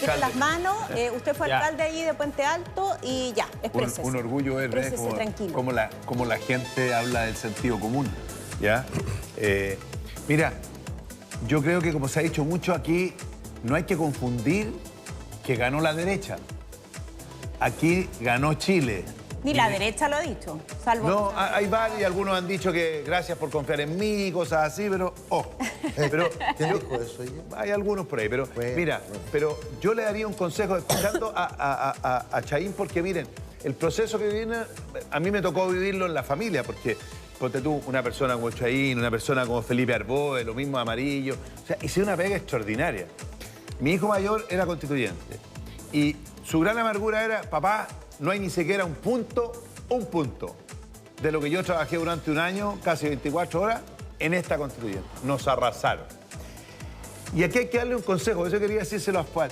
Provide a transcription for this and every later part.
tire las manos. Usted fue alcalde ahí de Puente Alto y ya, exprésese. Un orgullo ver cómo la gente habla del sentido común, ¿ya? Mira, yo creo que como se ha dicho mucho aquí, no hay que confundir que ganó la derecha. Aquí ganó Chile. Ni la derecha lo ha dicho, salvo... No, hay varios y algunos han dicho que gracias por confiar en mí, cosas así, pero... pero ¿Quién dijo eso? hay algunos por ahí, pero mira, pero yo le daría un consejo escuchando a Chaín, porque miren, el proceso que viene, a mí me tocó vivirlo en la familia, porque ponte tú, una persona como Chaín, una persona como Felipe Arboe, lo mismo Amarillo, o sea, hice una pega extraordinaria. Mi hijo mayor era constituyente y su gran amargura era, papá, no hay ni siquiera un punto de lo que yo trabajé durante un año, casi 24 horas, en esta constituyente. Nos arrasaron. Y aquí hay que darle un consejo, eso quería decírselo a Fuad.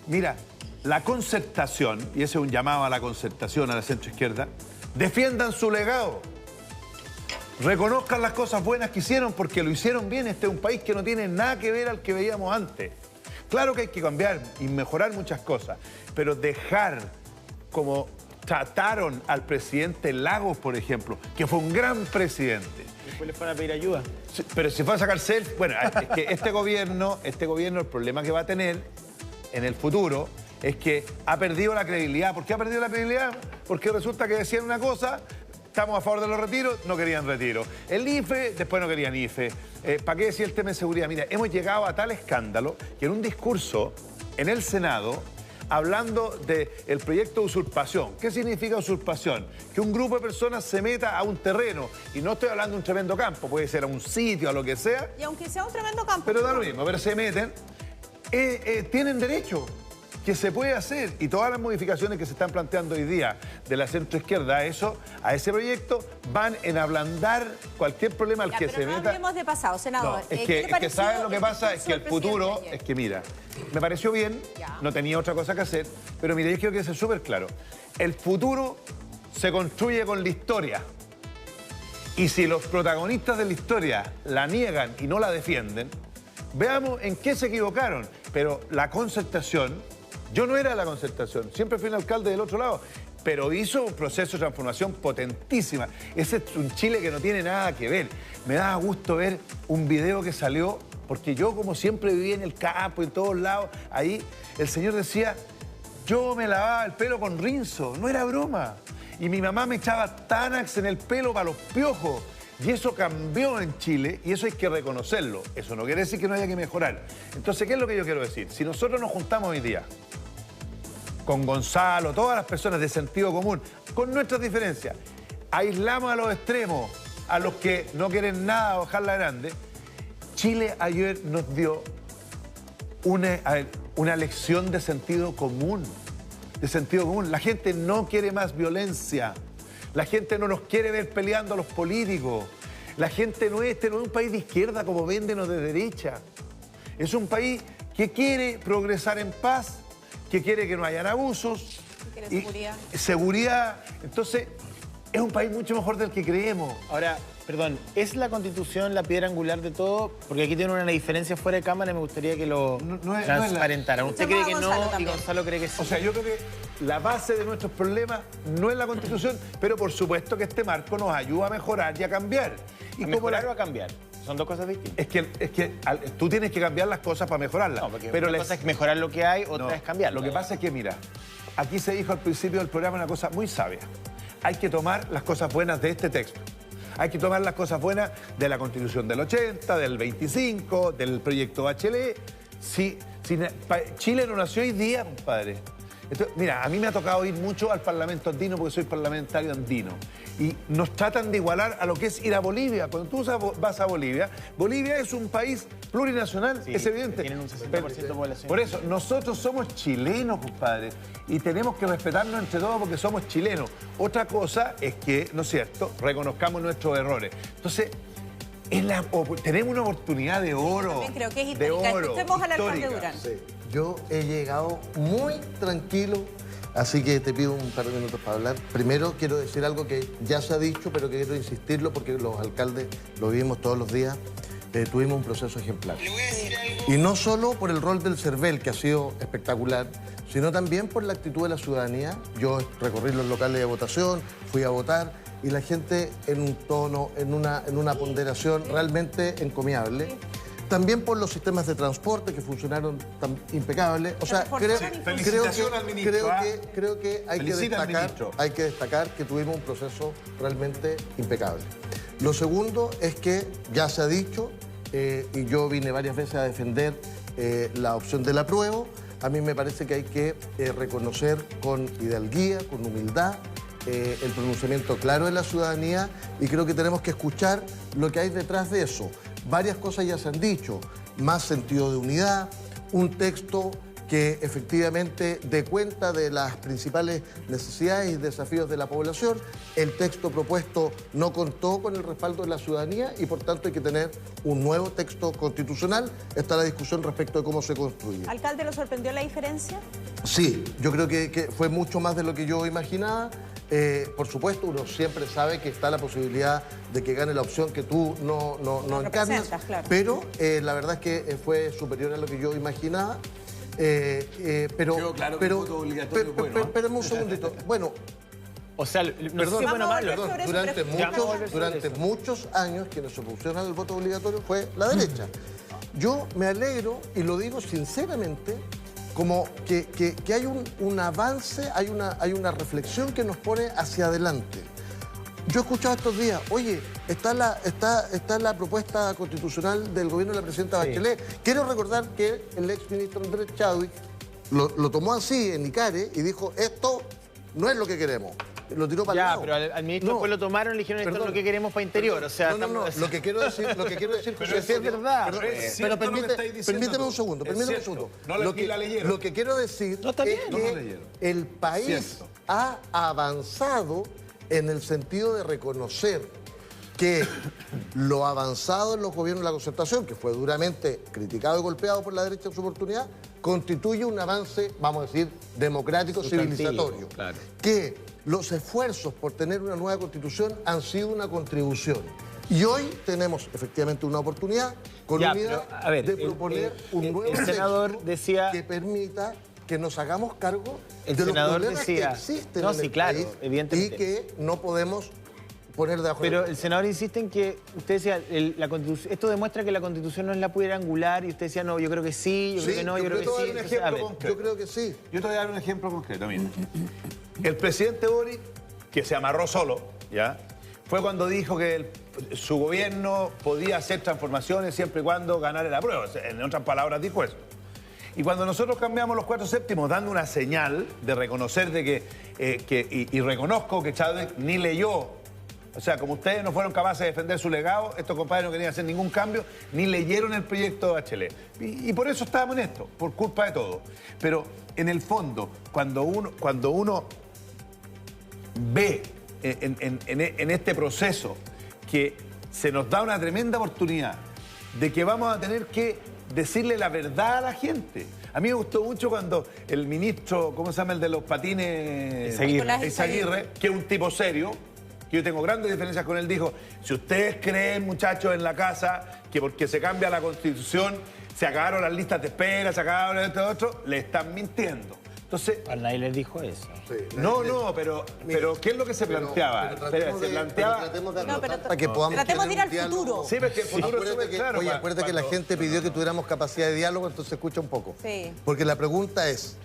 Mira, la concertación, y ese es un llamado a la concertación, a la centroizquierda, defiendan su legado. Reconozcan las cosas buenas que hicieron porque lo hicieron bien. Este es un país que no tiene nada que ver al que veíamos antes. Claro que hay que cambiar y mejorar muchas cosas, pero dejar como trataron al presidente Lagos, por ejemplo, que fue un gran presidente. Después les van a pedir ayuda. Sí, pero si fue a sacar selfie, bueno, es que este gobierno, el problema que va a tener en el futuro es que ha perdido la credibilidad. ¿Por qué ha perdido la credibilidad? Porque resulta que decían una cosa, estamos a favor de los retiros, no querían retiro. El IFE, después no querían IFE. ¿Para qué decir el tema de seguridad? Mira, hemos llegado a tal escándalo que en un discurso en el Senado, hablando del proyecto de usurpación. ¿Qué significa usurpación? Que un grupo de personas se meta a un terreno, y no estoy hablando de un tremendo campo, puede ser a un sitio, a lo que sea. Y aunque sea un tremendo campo. Pero da lo mismo, pero se meten, tienen derecho, que se puede hacer, y todas las modificaciones que se están planteando hoy día de la centroizquierda a ese proyecto, van en ablandar cualquier problema al que se meta. No hablemos de pasado, senador. No, es que ¿sabes lo que pasa? Es que el futuro, es que mira, me pareció bien, no tenía otra cosa que hacer, pero mira, yo quiero que sea súper claro. El futuro se construye con la historia. Y si los protagonistas de la historia la niegan y no la defienden, veamos en qué se equivocaron. Pero la concertación, yo no era de la concertación, siempre fui el alcalde del otro lado, pero hizo un proceso de transformación potentísima. Ese es un Chile que no tiene nada que ver. Me daba gusto ver un video que salió, porque yo como siempre viví en el campo, en todos lados, ahí el señor decía, yo me lavaba el pelo con Rinzo, no era broma. Y mi mamá me echaba Tanax en el pelo para los piojos. Y eso cambió en Chile y eso hay que reconocerlo. Eso no quiere decir que no haya que mejorar. Entonces, ¿qué es lo que yo quiero decir? Si nosotros nos juntamos hoy día con Gonzalo, todas las personas de sentido común, con nuestras diferencias, aislamos a los extremos, a los que no quieren nada, bajarla grande, Chile ayer nos dio una lección de sentido común. De sentido común. La gente no quiere más violencia. La gente no nos quiere ver peleando a los políticos. La gente no es un país de izquierda como venden o de derecha. Es un país que quiere progresar en paz, que quiere que no hayan abusos. Que quiere seguridad. Seguridad. Entonces, es un país mucho mejor del que creemos. Ahora, perdón, ¿es la Constitución la piedra angular de todo? Porque aquí tiene una diferencia fuera de cámara y me gustaría que lo transparentaran. ¿Usted cree que no y Gonzalo cree que sí? O sea, yo creo que la base de nuestros problemas no es la Constitución, pero por supuesto que este marco nos ayuda a mejorar y a cambiar. ¿A mejorar o a cambiar? Son dos cosas distintas. Es que tú tienes que cambiar las cosas para mejorarlas. No, porque una cosa es mejorar lo que hay, otra es cambiarlo. Lo que pasa es que, mira, aquí se dijo al principio del programa una cosa muy sabia. Hay que tomar las cosas buenas de este texto. Hay que tomar las cosas buenas de la Constitución del 80, del 25, del proyecto Bachelet. Chile no nació hoy día, compadre. Entonces, mira, a mí me ha tocado ir mucho al Parlamento andino porque soy parlamentario andino. Y nos tratan de igualar a lo que es ir a Bolivia. Cuando tú vas a Bolivia, Bolivia es un país plurinacional, sí, es evidente. Tienen un 60% de población. Por eso, nosotros somos chilenos, compadre. Y tenemos que respetarnos entre todos porque somos chilenos. Otra cosa es que, ¿no es cierto?, reconozcamos nuestros errores. Entonces, tenemos una oportunidad de oro. También creo que es histórica. Escuchemos al alcalde Durán. Sí. Yo he llegado muy tranquilo, así que te pido un par de minutos para hablar. Primero quiero decir algo que ya se ha dicho, pero que quiero insistirlo porque los alcaldes lo vivimos todos los días. tuvimos un proceso ejemplar. Y no solo por el rol del CERVEL, que ha sido espectacular, sino también por la actitud de la ciudadanía. Yo recorrí los locales de votación, fui a votar, y la gente en un tono, en una ponderación realmente encomiable. También por los sistemas de transporte que funcionaron tan impecables. O sea, creo que hay que destacar que tuvimos un proceso realmente impecable. Lo segundo es que ya se ha dicho, y yo vine varias veces a defender la opción del apruebo. A mí me parece que hay que reconocer con hidalguía, con humildad, el pronunciamiento claro de la ciudadanía, y creo que tenemos que escuchar lo que hay detrás de eso. Varias cosas ya se han dicho, más sentido de unidad, un texto que efectivamente dé cuenta de las principales necesidades y desafíos de la población. El texto propuesto no contó con el respaldo de la ciudadanía y por tanto hay que tener un nuevo texto constitucional. Está la discusión respecto de cómo se construye. ¿Alcalde, lo sorprendió la diferencia? Sí, yo creo que fue mucho más de lo que yo imaginaba. Por supuesto, uno siempre sabe que está la posibilidad de que gane la opción que tú no encarnas, claro. Pero la verdad es que fue superior a lo que yo imaginaba. Pero claro que el voto obligatorio es bueno. Espérame un segundito. Bueno, o sea, durante muchos años quienes se opusieron al voto obligatorio fue la derecha. Yo me alegro, y lo digo sinceramente, como que hay un avance, hay una reflexión que nos pone hacia adelante. Yo he escuchado estos días, oye, está la propuesta constitucional del gobierno de la presidenta Bachelet. Quiero recordar que el exministro Andrés Chadwick lo tomó así en Icare y dijo, esto no es lo que queremos. Lo tiró para el lado. Pero al ministro después lo tomaron y le dijeron, esto es lo que queremos para interior. O sea, lo que quiero decir, pero es verdad. Pero permíteme un segundo, Lo que quiero decir es que el país ha avanzado en el sentido de reconocer que lo avanzado en los gobiernos de la concertación, que fue duramente criticado y golpeado por la derecha en su oportunidad, constituye un avance, vamos a decir, democrático, civilizatorio. Claro. Que los esfuerzos por tener una nueva constitución han sido una contribución. Y hoy tenemos efectivamente una oportunidad con unidad de proponer un nuevo texto que permita que nos hagamos cargo de los problemas que existen en el país, evidentemente, y que no podemos poner de acuerdo. Pero el senador insiste en que, usted decía, esto demuestra que la Constitución no es la piedra angular, y usted decía, no, yo creo que sí, yo creo que no, yo creo que sí. Yo creo que sí. Yo te voy a dar un ejemplo concreto, mira. El presidente Boric, que se amarró solo, ¿ya? Fue cuando dijo que su gobierno podía hacer transformaciones siempre y cuando ganara el apruebo. En otras palabras, dijo eso. Y cuando nosotros cambiamos los 4 séptimos, dando una señal de reconocer de y reconozco que Chávez ni leyó, o sea, como ustedes no fueron capaces de defender su legado, estos compadres no querían hacer ningún cambio, ni leyeron el proyecto de Bachelet. Y por eso estábamos en esto, por culpa de todo. Pero en el fondo, cuando uno ve en este proceso que se nos da una tremenda oportunidad de que vamos a tener que decirle la verdad a la gente. A mí me gustó mucho cuando el ministro, ¿cómo se llama? El de los patines, Eizaguirre, que es un tipo serio, que yo tengo grandes diferencias con él, dijo, si ustedes creen, muchachos, en la casa, que porque se cambia la Constitución, se acabaron las listas de espera, se acabaron esto y otro, le están mintiendo. Entonces, a nadie les dijo eso. Sí, pero ¿qué es lo que se planteaba? Tratemos de ir al futuro. Sí, porque el futuro es súper claro. Oye, acuérdate que la gente pidió que tuviéramos capacidad de diálogo, entonces escucha un poco. Sí. Porque la pregunta ¿es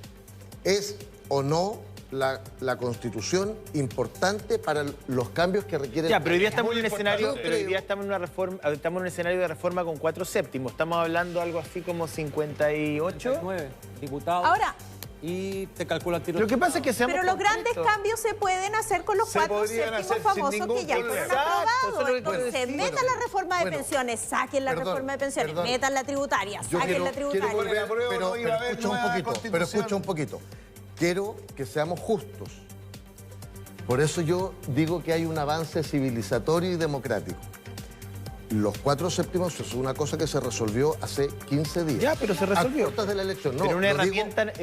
o no la Constitución importante para los cambios que requieren? Ya, pero hoy día estamos en un escenario, estamos en un escenario de reforma con 4 séptimos. Estamos hablando algo así como 58. 9 diputados. Ahora, y te calcula el tiro. Lo que pasa es que pero los grandes cambios se pueden hacer con los 4 séptimos famosos que ya fueron aprobados. Entonces, metan la reforma de pensiones, saquen la reforma de pensiones, metan la tributaria, saquen la tributaria. Pero escucha un poquito. Quiero que seamos justos. Por eso yo digo que hay un avance civilizatorio y democrático. Los 4 séptimos es una cosa que se resolvió hace 15 días. Ya, pero se resolvió. A puertas de la elección. No, pero una herramienta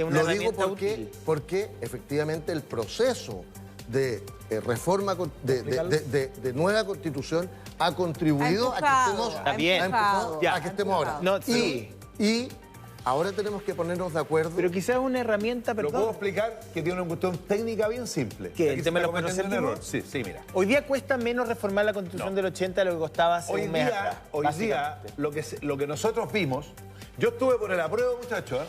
útil. Porque efectivamente el proceso de reforma, de nueva constitución ha contribuido a que estemos ahora. No, sí. Y ahora tenemos que ponernos de acuerdo. Pero quizás una herramienta, Lo puedo explicar que tiene una cuestión técnica bien simple. ¿Qué? ¿El tema de los 4 séptimos? Sí, mira. Hoy día cuesta menos reformar la Constitución del 80 de lo que costaba hace un mes atrás. Hoy día, lo que nosotros vimos, yo estuve por el apruebo, muchachos,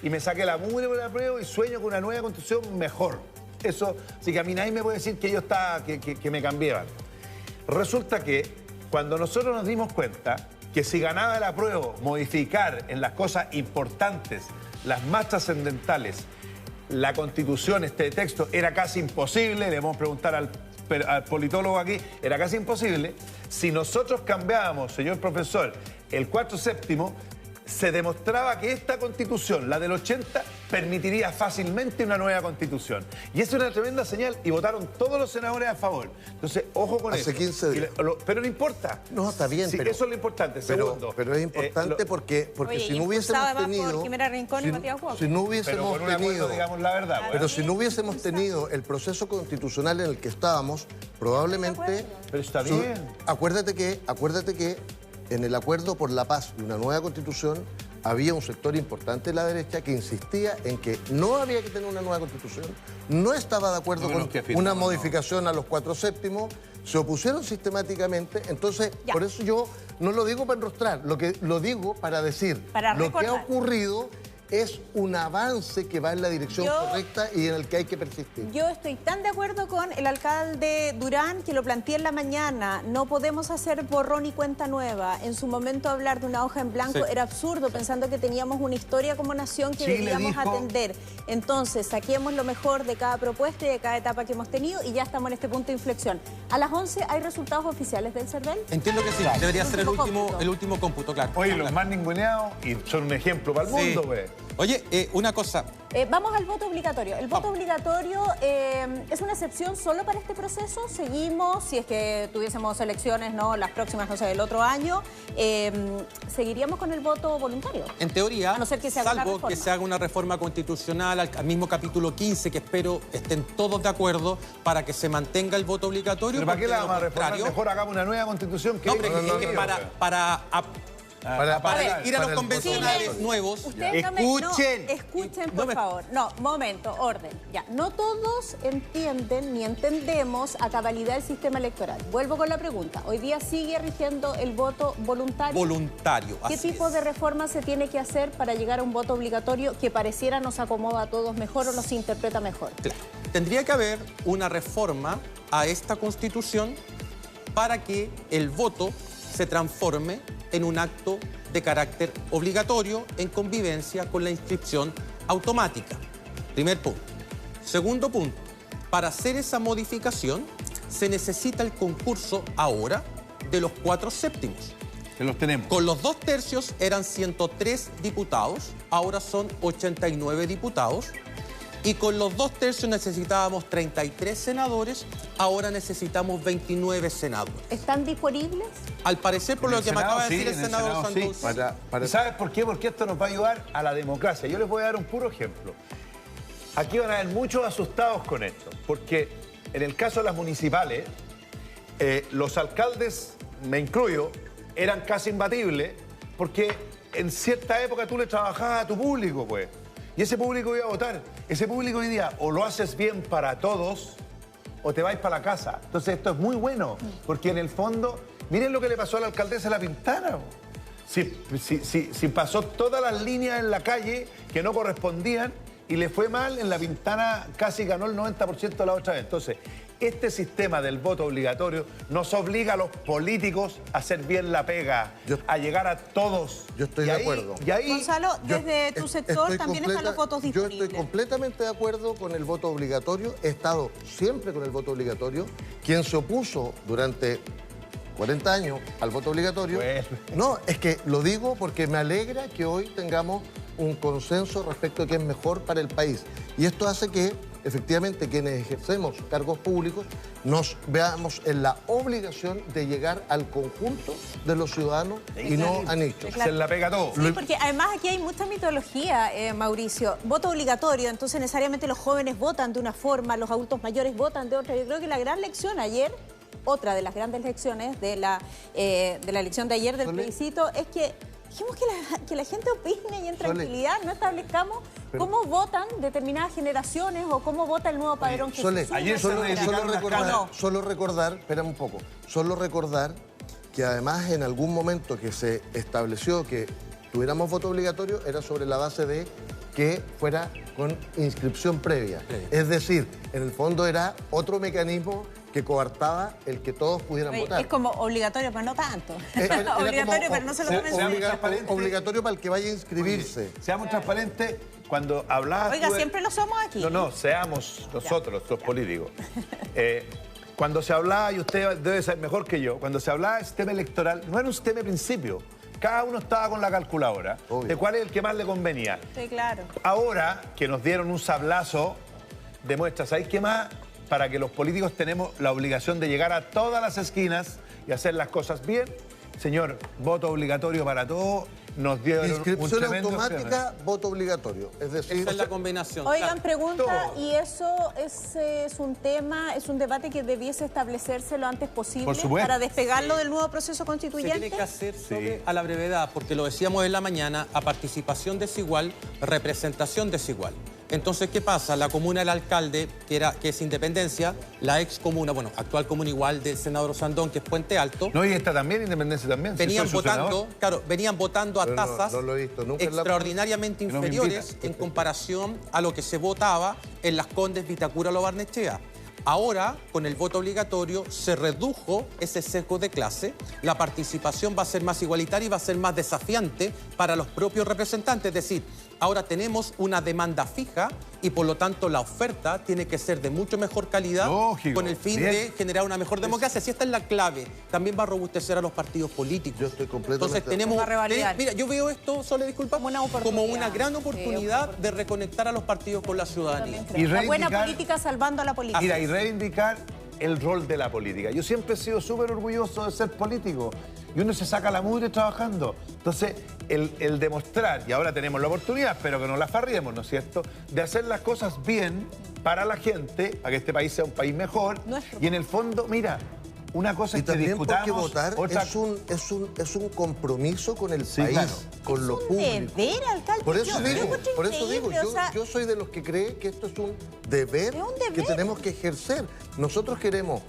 y me saqué la mugre por el apruebo y sueño con una nueva Constitución mejor. Eso, así que a mí nadie me puede decir que yo estaba, que me cambiaban. Resulta que cuando nosotros nos dimos cuenta que si ganaba el apruebo, modificar en las cosas importantes, las más trascendentales, la Constitución, este texto, era casi imposible, le vamos a preguntar al politólogo aquí, era casi imposible. Si nosotros cambiábamos, señor profesor, el 4 séptimo, se demostraba que esta Constitución, la del 80, permitiría fácilmente una nueva Constitución. Y es una tremenda señal y votaron todos los senadores a favor. Entonces, ojo con eso. Hace 15 días. Pero no importa. No, está bien, sí, pero... Eso es lo importante. Segundo. Pero es importante porque si no hubiésemos tenido... Si no hubiésemos tenido... digamos la verdad. Pero si no hubiésemos tenido el proceso constitucional en el que estábamos, probablemente... Pero está bien. Acuérdate que en el acuerdo por la paz y una nueva constitución había un sector importante de la derecha que insistía en que no había que tener una nueva constitución, no estaba de acuerdo con una modificación a los 4 séptimos, se opusieron sistemáticamente. Entonces, por eso yo no lo digo para enrostrar, lo digo para decir, lo que ha ocurrido es un avance que va en la dirección correcta y en el que hay que persistir. Yo estoy tan de acuerdo con el alcalde Durán que lo planteé en la mañana. No podemos hacer borrón y cuenta nueva. En su momento hablar de una hoja en blanco era absurdo, pensando que teníamos una historia como nación que debíamos atender. Entonces, saquemos lo mejor de cada propuesta y de cada etapa que hemos tenido y ya estamos en este punto de inflexión. A las 11, ¿hay resultados oficiales del CERVEL? Entiendo que sí. Debería ser el último cómputo, claro. Oye, los más ninguneados y son un ejemplo para el mundo, güey. Oye, una cosa. Vamos al voto obligatorio. El voto obligatorio es una excepción solo para este proceso. Seguimos, si es que tuviésemos elecciones, no las próximas, no sé, del otro año, seguiríamos con el voto voluntario. En teoría, a no ser que se haga salvo que se haga una reforma constitucional al mismo capítulo 15, que espero estén todos de acuerdo para que se mantenga el voto obligatorio. ¿Pero para qué la vamos a reformar? Mejor hagamos una nueva constitución que... Para ir a los convencionales nuevos. Escuchen, por favor. No, momento, orden. Ya, no todos entienden ni entendemos a cabalidad el sistema electoral. Vuelvo con la pregunta. Hoy día sigue rigiendo el voto voluntario. Voluntario, ¿Qué tipo de reforma se tiene que hacer para llegar a un voto obligatorio que pareciera nos acomoda a todos mejor o nos interpreta mejor? Claro. Tendría que haber una reforma a esta Constitución para que el voto se transforme en un acto de carácter obligatorio en convivencia con la inscripción automática. Primer punto. Segundo punto, para hacer esa modificación se necesita el concurso ahora de los 4 séptimos. Que los tenemos. Con los 2 tercios eran 103 diputados, ahora son 89 diputados. Y con los 2 tercios necesitábamos 33 senadores, ahora necesitamos 29 senadores. ¿Están disponibles? Al parecer, por lo que me acaba de decir el senador Santos. Sí. ¿Sabes por qué? Porque esto nos va a ayudar a la democracia. Yo les voy a dar un puro ejemplo. Aquí van a haber muchos asustados con esto, porque en el caso de las municipales, los alcaldes, me incluyo, eran casi imbatibles, porque en cierta época tú le trabajabas a tu público, pues. Y ese público iba a votar. Ese público hoy día o lo haces bien para todos o te vais para la casa. Entonces esto es muy bueno, porque en el fondo, miren lo que le pasó a la alcaldesa de La Pintana. Si pasó todas las líneas en la calle que no correspondían y le fue mal, en La Pintana casi ganó el 90% la otra vez. Entonces, este sistema del voto obligatorio nos obliga a los políticos a hacer bien la pega, a llegar a todos. Yo estoy de acuerdo. Gonzalo, desde tu sector también están los votos disponibles. Yo estoy completamente de acuerdo con el voto obligatorio. He estado siempre con el voto obligatorio. Quien se opuso durante 40 años al voto obligatorio... No, es que lo digo porque me alegra que hoy tengamos un consenso respecto a qué es mejor para el país. Y esto hace que efectivamente quienes ejercemos cargos públicos nos veamos en la obligación de llegar al conjunto de los ciudadanos y no a nichos. Se la pega todo. Sí, porque además aquí hay mucha mitología, Mauricio. Voto obligatorio, entonces necesariamente los jóvenes votan de una forma, los adultos mayores votan de otra. Yo creo que la gran lección ayer, otra de las grandes lecciones de la elección de ayer del plebiscito, es que dijimos que la gente opine y en tranquilidad no establezcamos cómo votan determinadas generaciones o cómo vota el nuevo padrón que se ayer solo recordar, espera un poco, solo recordar que además en algún momento que se estableció que tuviéramos voto obligatorio era sobre la base de que fuera con inscripción previa. Es decir, en el fondo era otro mecanismo que coartaba el que todos pudieran votar. Es como obligatorio, pero no tanto. Obligatorio, pero no se lo tomen. Obligatorio para el que vaya a inscribirse. Oye, seamos transparentes. Cuando hablabas... Oiga, siempre lo somos aquí. No, seamos nosotros, los políticos. Cuando se hablaba, y usted debe saber mejor que yo, cuando se hablaba del sistema electoral, no era un sistema de principio. Cada uno estaba con la calculadora de cuál es el que más le convenía. Sí, claro. Ahora que nos dieron un sablazo, demuestra, ¿sabéis qué más? Para que los políticos tenemos la obligación de llegar a todas las esquinas y hacer las cosas bien. Señor, voto obligatorio para todos. Nos dieron inscripción automática, voto obligatorio. Es decir, esa es la combinación. Oigan, pregunta, ¿y eso es un tema, es un debate que debiese establecerse lo antes posible para despegarlo del nuevo proceso constituyente? Se tiene que hacer a la brevedad, porque lo decíamos en la mañana, a participación desigual, representación desigual. Entonces, ¿qué pasa? La comuna del alcalde, que es Independencia, la ex comuna, bueno, actual comuna igual del senador Osandón, que es Puente Alto. No, y esta también, Independencia también. Venían votando, claro, venían votando a tasas no lo he visto nunca extraordinariamente inferiores en comparación a lo que se votaba en Las Condes, Vitacura o Barnechea. Ahora, con el voto obligatorio, se redujo ese sesgo de clase, la participación va a ser más igualitaria y va a ser más desafiante para los propios representantes. Es decir, ahora tenemos una demanda fija y por lo tanto la oferta tiene que ser de mucho mejor calidad. Lógico, con el fin de generar una mejor democracia. Si esta es la clave, también va a robustecer a los partidos políticos. Yo estoy completamente... Entonces tenemos... Mira, yo veo esto, Sole, disculpa, como una gran oportunidad de reconectar a los partidos con la ciudadanía. Y la buena política salvando a la política. Mira, y reivindicar el rol de la política. Yo siempre he sido súper orgulloso de ser político y uno se saca la mugre trabajando. Entonces, el demostrar, y ahora tenemos la oportunidad, espero que no la farriemos, ¿no es cierto?, de hacer las cosas bien para la gente, para que este país sea un país mejor. Y en el fondo, mira, una cosa es que discutamos... Y también porque votar es un compromiso con el país, claro, con lo público. Es un deber, alcalde. Por eso digo, yo soy de los que cree que esto es un deber que tenemos que ejercer. Nosotros queremos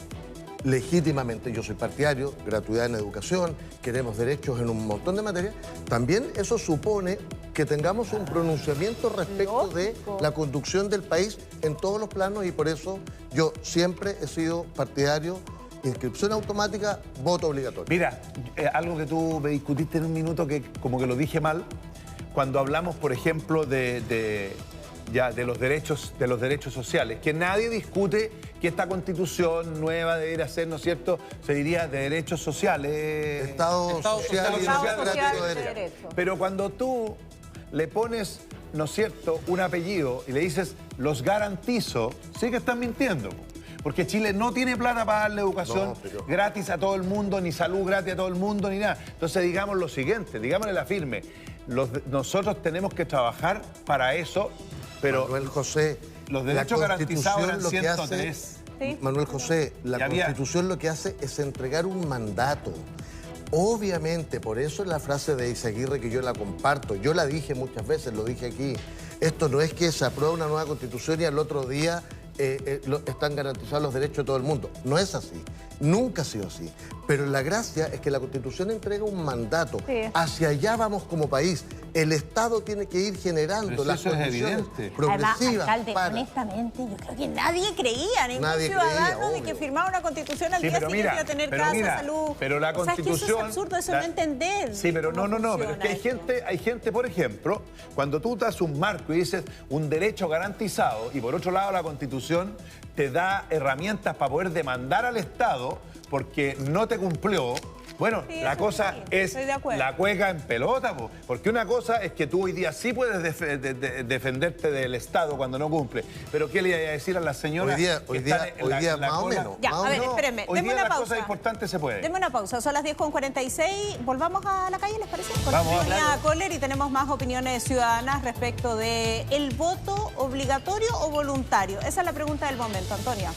legítimamente, yo soy partidario, gratuidad en educación, queremos derechos en un montón de materias. También eso supone que tengamos un pronunciamiento respecto de la conducción del país en todos los planos y por eso yo siempre he sido partidario. Inscripción automática, voto obligatorio. Mira, algo que tú me discutiste en un minuto que como que lo dije mal, cuando hablamos, por ejemplo, de los derechos sociales, que nadie discute que esta constitución nueva debería ser, ¿no es cierto?, se diría de derechos sociales. Estado social y democrático de derecho. Pero cuando tú le pones, ¿no es cierto?, un apellido y le dices, los garantizo, sí que estás mintiendo. Porque Chile no tiene plata para darle educación gratis a todo el mundo, ni salud gratis a todo el mundo, ni nada. Entonces digamos lo siguiente, digámosle la firme. Nosotros tenemos que trabajar para eso, pero Manuel José, los derechos garantizados eran 103. Manuel José, la Constitución lo que hace es entregar un mandato. Obviamente, por eso es la frase de Izaguirre que yo la comparto. Yo la dije muchas veces, lo dije aquí. Esto no es que se aprueba una nueva Constitución y al otro día están garantizados los derechos de todo el mundo. No es así. Nunca ha sido así. Pero la gracia es que la Constitución entrega un mandato. Hacia allá vamos como país. El Estado tiene que ir generando las condiciones progresivas. Además, alcalde, honestamente, yo creo que nadie creía, ningún ciudadano de que firmaba una Constitución al día siguiente iba a tener casa, salud. Pero la Constitución... O sea, es que eso es absurdo, eso no entender. Sí, pero no, pero es que hay gente, por ejemplo, cuando tú das un marco y dices un derecho garantizado y por otro lado la Constitución te da herramientas para poder demandar al Estado porque no te cumplió, bueno, Sí, la eso cosa sí, es estoy de acuerdo. la cueca en pelota, po. Porque una cosa es que tú hoy día sí puedes defenderte del Estado cuando no cumple, pero ¿qué le iba a decir a la señora? Hoy día más o menos. Ya, a ver, espérenme, Hoy deme día una las pausa. cosas importantes se pueden. Deme una pausa, son las 10:46, volvamos a la calle, ¿les parece? Con Vamos, Antonia Kohler y tenemos más opiniones ciudadanas respecto de el voto obligatorio o voluntario. Esa es la pregunta del momento, Antonia.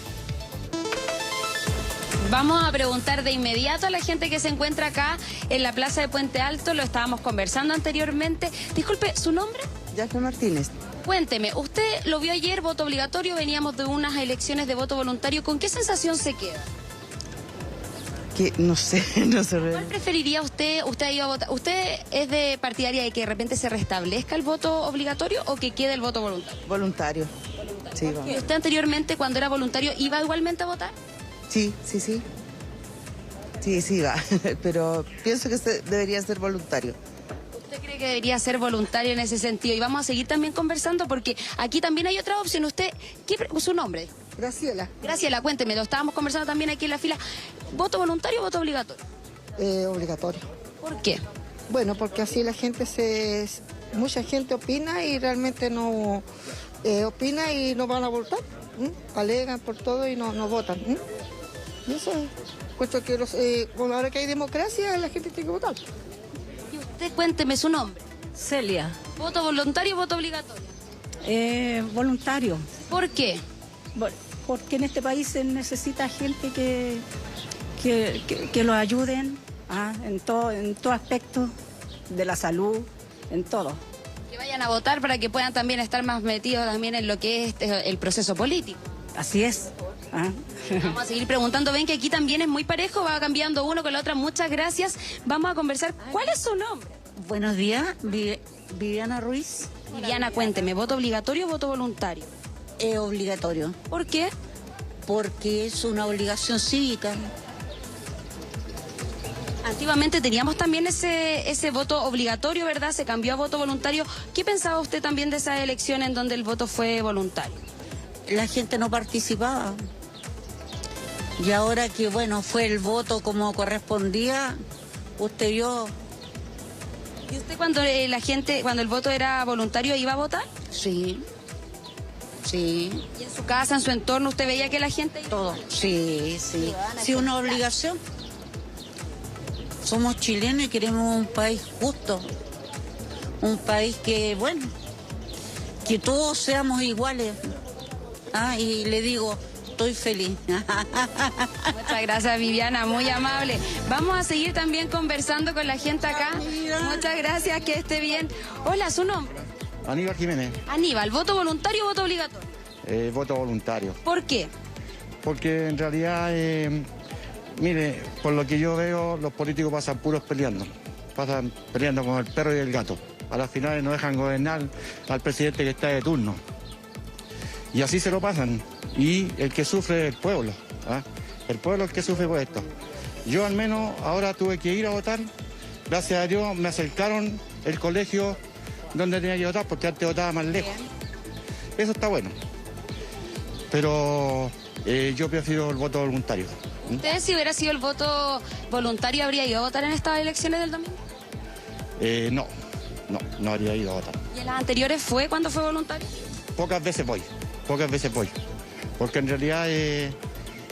Vamos a preguntar de inmediato a la gente que se encuentra acá en la plaza de Puente Alto, lo estábamos conversando anteriormente. Disculpe, ¿su nombre? Jackie Martínez. Cuénteme, usted lo vio ayer, voto obligatorio, veníamos de unas elecciones de voto voluntario, ¿con qué sensación se queda? Que no sé, no sé. ¿Cuál preferiría usted? ¿Usted ha ido a votar? ¿Usted es de partidaria de que de repente se restablezca el voto obligatorio o que quede el voto voluntario? Voluntario. Sí, vamos. ¿Y usted anteriormente, cuando era voluntario, iba igualmente a votar? Sí. Sí, va. Pero pienso que debería ser voluntario. ¿Usted cree que debería ser voluntario en ese sentido? Y vamos a seguir también conversando porque aquí también hay otra opción. ¿Usted, su nombre? Graciela. Graciela, cuénteme, lo estábamos conversando también aquí en la fila. ¿Voto voluntario o voto obligatorio? Obligatorio. ¿Por qué? Bueno, porque así la gente mucha gente opina y realmente no opina y no van a votar. Alegan por todo y no votan. Y eso es. Puesto que ahora que hay democracia, la gente tiene que votar. Y usted cuénteme su nombre. Celia, ¿Voto voluntario o voto obligatorio? voluntario. ¿Por qué? Bueno, porque en este país se necesita gente que lo ayuden en todo aspecto de la salud, en todo. Que vayan a votar para que puedan también estar más metidos también en lo que es el proceso político. Así es. Vamos a seguir preguntando, ven que aquí también es muy parejo, va cambiando uno con la otra, muchas gracias. Vamos a conversar, ¿cuál es su nombre? Buenos días, Viviana Ruiz. Viviana, cuénteme, ¿voto obligatorio o voto voluntario? Obligatorio, ¿Por qué? porque es una obligación cívica. Antiguamente teníamos también ese voto obligatorio, ¿verdad? Se cambió a voto voluntario. ¿Qué pensaba usted también de esa elección en donde el voto fue voluntario? La gente no participaba. Y ahora que, bueno, fue el voto como correspondía, usted vio. ¿Y usted cuando cuando el voto era voluntario, iba a votar? Sí. ¿Y en su casa, en su entorno, usted veía que la gente iba? Todo. Sí. Sí, una obligación. Somos chilenos y queremos un país justo. Un país que, bueno, que todos seamos iguales. Y le digo, estoy feliz. Muchas gracias, Viviana, muy amable. Vamos a seguir también conversando con la gente acá. Muchas gracias, que esté bien. Hola, ¿su nombre? Aníbal Jiménez. Aníbal, ¿voto voluntario o voto obligatorio? Voto voluntario. ¿Por qué? Porque en realidad, mire, por lo que yo veo, los políticos pasan puros peleando. Pasan peleando con el perro y el gato. A las finales no dejan gobernar al presidente que está de turno. Y así se lo pasan. Y el que sufre es el pueblo. El pueblo es el que sufre por esto. Yo al menos ahora tuve que ir a votar. Gracias a Dios me acercaron el colegio donde tenía que votar porque antes votaba más lejos. Eso está bueno. Pero yo prefiero el voto voluntario. ¿Usted, si hubiera sido el voto voluntario, habría ido a votar en estas elecciones del domingo? No habría ido a votar. ¿Y en las anteriores fue cuando fue voluntario? Pocas veces voy. Porque en realidad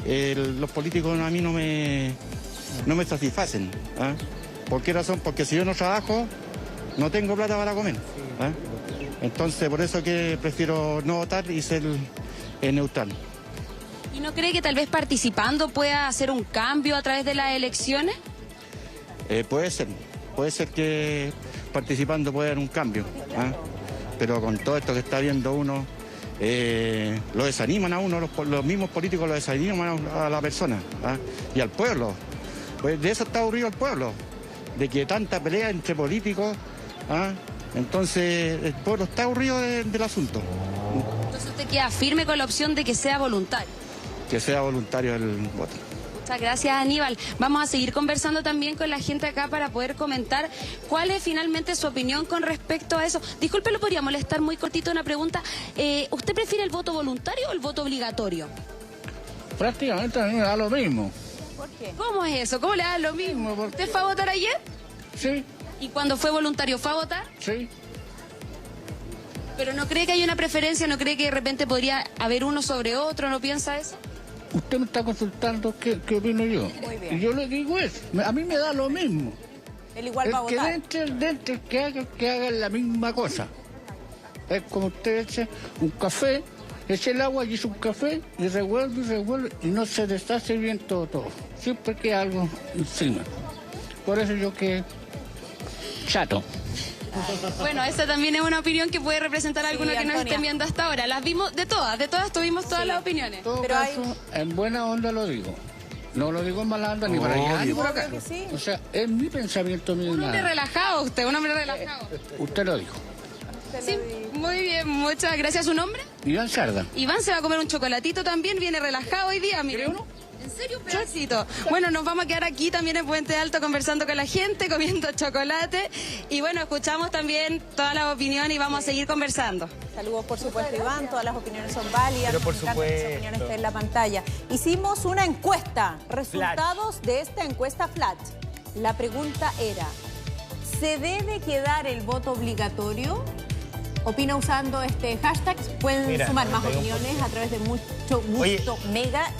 los políticos a mí no me satisfacen. ¿Por qué razón? Porque si yo no trabajo, no tengo plata para comer. Entonces, por eso que prefiero no votar y ser neutral. ¿Y no cree que tal vez participando pueda hacer un cambio a través de las elecciones? Puede ser que participando pueda haber un cambio. Pero con todo esto que está viendo uno, lo desaniman a uno, los mismos políticos lo desaniman a la persona y al pueblo. Pues de eso está aburrido el pueblo, de que tanta pelea entre políticos. Entonces el pueblo está aburrido del asunto. Entonces usted queda firme con la opción de que sea voluntario. Que sea voluntario el voto. Muchas gracias, Aníbal. Vamos a seguir conversando también con la gente acá para poder comentar cuál es finalmente su opinión con respecto a eso. Disculpe, ¿lo podría molestar muy cortito una pregunta? ¿Usted prefiere el voto voluntario o el voto obligatorio? Prácticamente a mí me da lo mismo. ¿Por qué? ¿Cómo es eso? ¿Cómo le da lo mismo? ¿Usted fue a votar ayer? Sí. ¿Y cuando fue voluntario fue a votar? Sí. ¿Pero no cree que hay una preferencia? ¿No cree que de repente podría haber uno sobre otro? ¿No piensa eso? Usted me está consultando qué opino yo. Muy bien. Y yo le digo eso. A mí me da lo mismo. Él igual va a El que votar. dentro, que haga la misma cosa. Es como usted eche un café, eche el agua y echa un café y revuelve y no se deshace bien todo. Siempre queda algo encima. Por eso yo que chato. Bueno, esa también es una opinión que puede representar a alguno que nos Antonia. estén viendo hasta ahora. Las vimos de todas tuvimos todas las opiniones. En todo Pero caso, en buena onda lo digo. No lo digo en mala onda ni para allá ni por acá. Obvio que sí. O sea, es mi pensamiento mío. Un hombre relajado usted, un hombre relajado. Usted lo dijo. Sí, muy bien, muchas gracias. ¿Su nombre? Iván Sarda. Iván se va a comer un chocolatito también, viene relajado hoy día, mire. ¿En serio un pedacito? Bueno, nos vamos a quedar aquí también en Puente Alto conversando con la gente, comiendo chocolate. Y bueno, escuchamos también todas las opiniones y vamos a seguir conversando. Saludos, por supuesto, Iván. Todas las opiniones son válidas. Pero por Nos encantan que esa supuesto. opinión esté en la pantalla. Hicimos una encuesta. Resultados de esta encuesta flat. La pregunta era, ¿se debe quedar el voto obligatorio? Opina usando este hashtag. Pueden Mira, sumar más 91%. opiniones a través de Mucho Gusto Oye. Mega.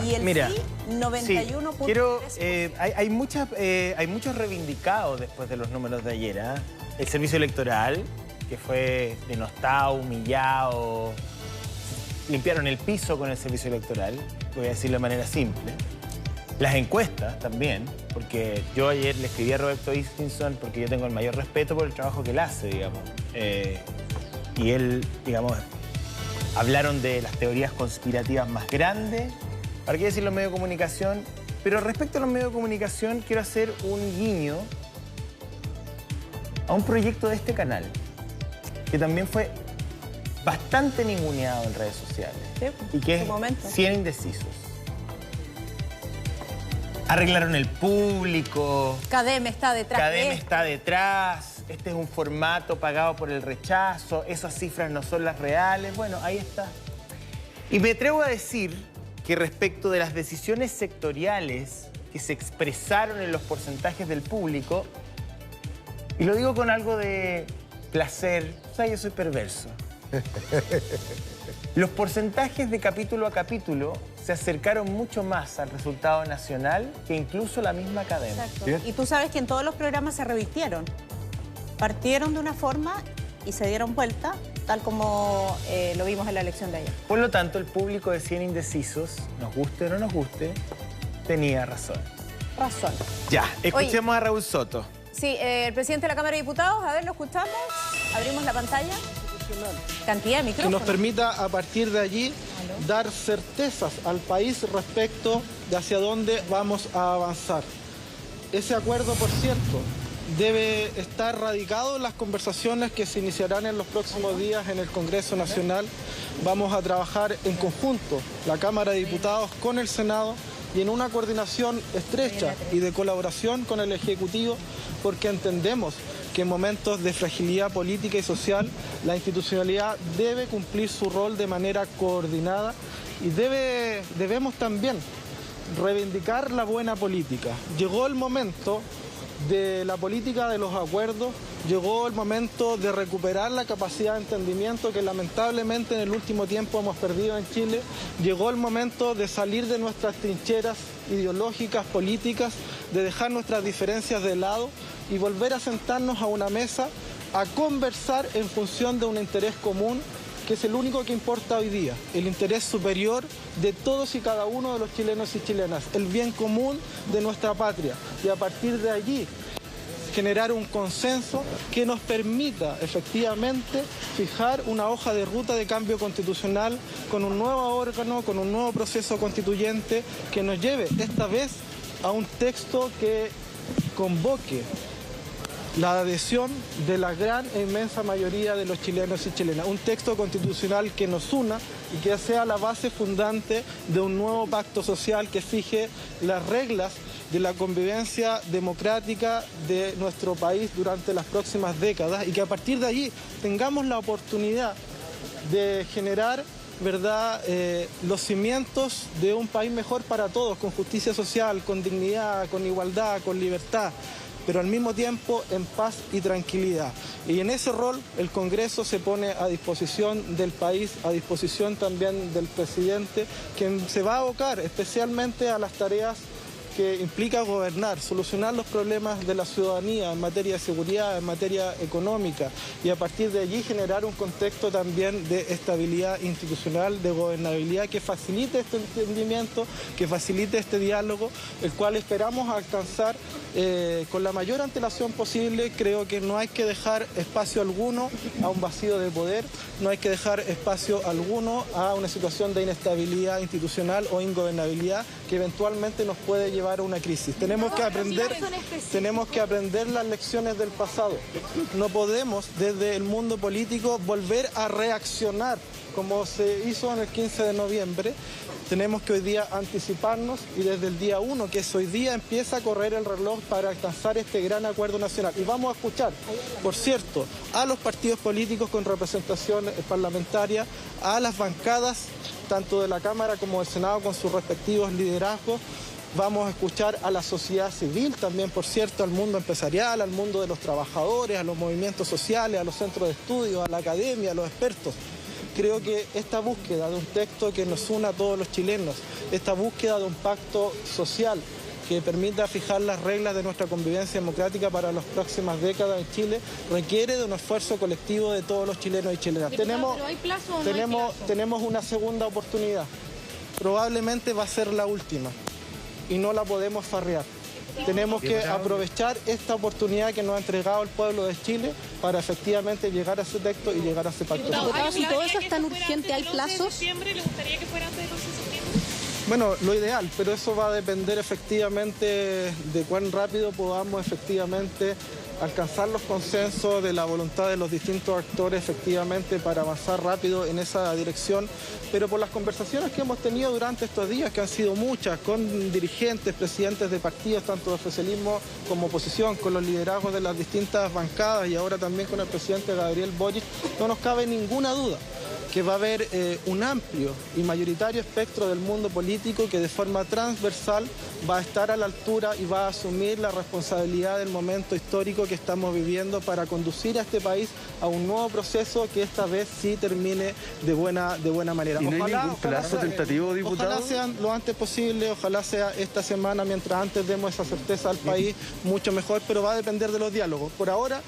Y el Mira, sí, 91.3%. quiero, hay muchos reivindicados después de los números de ayer. ¿Ah? El servicio electoral, que fue denostado, humillado, limpiaron el piso con el servicio electoral, voy a decirlo de manera simple. Las encuestas también, porque yo ayer le escribí a Roberto Iskinson porque yo tengo el mayor respeto por el trabajo que él hace, digamos. Y él, digamos, hablaron de las teorías conspirativas más grandes. ¿Para qué decir los medios de comunicación? Pero respecto a los medios de comunicación, quiero hacer un guiño a un proyecto de este canal, que también fue bastante ninguneado en redes sociales. Sí, y que su momento. es 100 indecisos. Arreglaron el público. KDM está detrás. KDM está detrás. Este es un formato pagado por el rechazo. Esas cifras no son las reales. Bueno, ahí está. Y me atrevo a decir que respecto de las decisiones sectoriales que se expresaron en los porcentajes del público, y lo digo con algo de placer, o sea, yo soy perverso. Los porcentajes de capítulo a capítulo se acercaron mucho más al resultado nacional que incluso la misma cadena. Exacto. Y tú sabes que en todos los programas se revistieron. Partieron de una forma y se dieron vuelta, tal como lo vimos en la elección de ayer. Por lo tanto, el público de 100 indecisos, nos guste o no nos guste, tenía razón. Razón. Ya, escuchemos a Raúl Soto. Sí, el presidente de la Cámara de Diputados, a ver, lo escuchamos. Abrimos la pantalla. Cantidad de Que micrófonos. nos permita a partir de allí dar certezas al país respecto de hacia dónde vamos a avanzar. Ese acuerdo, por cierto, debe estar radicado en las conversaciones que se iniciarán en los próximos días en el Congreso Nacional. Vamos a trabajar en conjunto, la Cámara de Diputados con el Senado, y en una coordinación estrecha y de colaboración con el Ejecutivo, porque entendemos que en momentos de fragilidad política y social la institucionalidad debe cumplir su rol de manera coordinada y debemos también reivindicar la buena política. Llegó el momento de la política de los acuerdos, llegó el momento de recuperar la capacidad de entendimiento que lamentablemente en el último tiempo hemos perdido en Chile, llegó el momento de salir de nuestras trincheras ideológicas, políticas, de dejar nuestras diferencias de lado y volver a sentarnos a una mesa a conversar en función de un interés común que es el único que importa hoy día, el interés superior de todos y cada uno de los chilenos y chilenas, el bien común de nuestra patria. Y a partir de allí, generar un consenso que nos permita efectivamente fijar una hoja de ruta de cambio constitucional con un nuevo órgano, con un nuevo proceso constituyente que nos lleve esta vez a un texto que convoque la adhesión de la gran e inmensa mayoría de los chilenos y chilenas. Un texto constitucional que nos una y que sea la base fundante de un nuevo pacto social que fije las reglas de la convivencia democrática de nuestro país durante las próximas décadas y que a partir de allí tengamos la oportunidad de generar ¿verdad?, los cimientos de un país mejor para todos, con justicia social, con dignidad, con igualdad, con libertad, pero al mismo tiempo en paz y tranquilidad. Y en ese rol el Congreso se pone a disposición del país, a disposición también del presidente, quien se va a abocar especialmente a las tareas que implica gobernar, solucionar los problemas de la ciudadanía en materia de seguridad, en materia económica, y a partir de allí generar un contexto también de estabilidad institucional, de gobernabilidad que facilite este entendimiento, que facilite este diálogo, el cual esperamos alcanzar con la mayor antelación posible. Creo que no hay que dejar espacio alguno a un vacío de poder, no hay que dejar espacio alguno a una situación de inestabilidad institucional o ingobernabilidad que eventualmente nos puede llevar a una crisis. Tenemos que aprender las lecciones del pasado. No podemos desde el mundo político volver a reaccionar como se hizo en el 15 de noviembre. Tenemos que hoy día anticiparnos y desde el día 1, que es hoy día, empieza a correr el reloj para alcanzar este gran acuerdo nacional. Y vamos a escuchar, por cierto, a los partidos políticos con representación parlamentaria, a las bancadas, tanto de la Cámara como del Senado, con sus respectivos liderazgos. Vamos a escuchar a la sociedad civil también, por cierto, al mundo empresarial, al mundo de los trabajadores, a los movimientos sociales, a los centros de estudio, a la academia, a los expertos. Creo que esta búsqueda de un texto que nos una a todos los chilenos, esta búsqueda de un pacto social que permita fijar las reglas de nuestra convivencia democrática para las próximas décadas en Chile, requiere de un esfuerzo colectivo de todos los chilenos y chilenas. Tenemos una segunda oportunidad. Probablemente va a ser la última y no la podemos farrear. Tenemos que aprovechar esta oportunidad que nos ha entregado el pueblo de Chile para efectivamente llegar a ese texto y llegar a ese pacto. Si todo eso es tan urgente, ¿hay plazos? ¿Le gustaría que fuera antes del 11 de septiembre? Bueno, lo ideal, pero eso va a depender efectivamente de cuán rápido podamos efectivamente alcanzar los consensos, de la voluntad de los distintos actores efectivamente para avanzar rápido en esa dirección, pero por las conversaciones que hemos tenido durante estos días, que han sido muchas, con dirigentes, presidentes de partidos, tanto de oficialismo como oposición, con los liderazgos de las distintas bancadas y ahora también con el presidente Gabriel Boric, no nos cabe ninguna duda que va a haber un amplio y mayoritario espectro del mundo político que de forma transversal va a estar a la altura y va a asumir la responsabilidad del momento histórico que estamos viviendo para conducir a este país a un nuevo proceso que esta vez sí termine de buena manera. ¿Y no hay ningún plazo tentativo, diputado? Ojalá sea lo antes posible, ojalá sea esta semana, mientras antes demos esa certeza al país, mucho mejor, pero va a depender de los diálogos. Por ahora,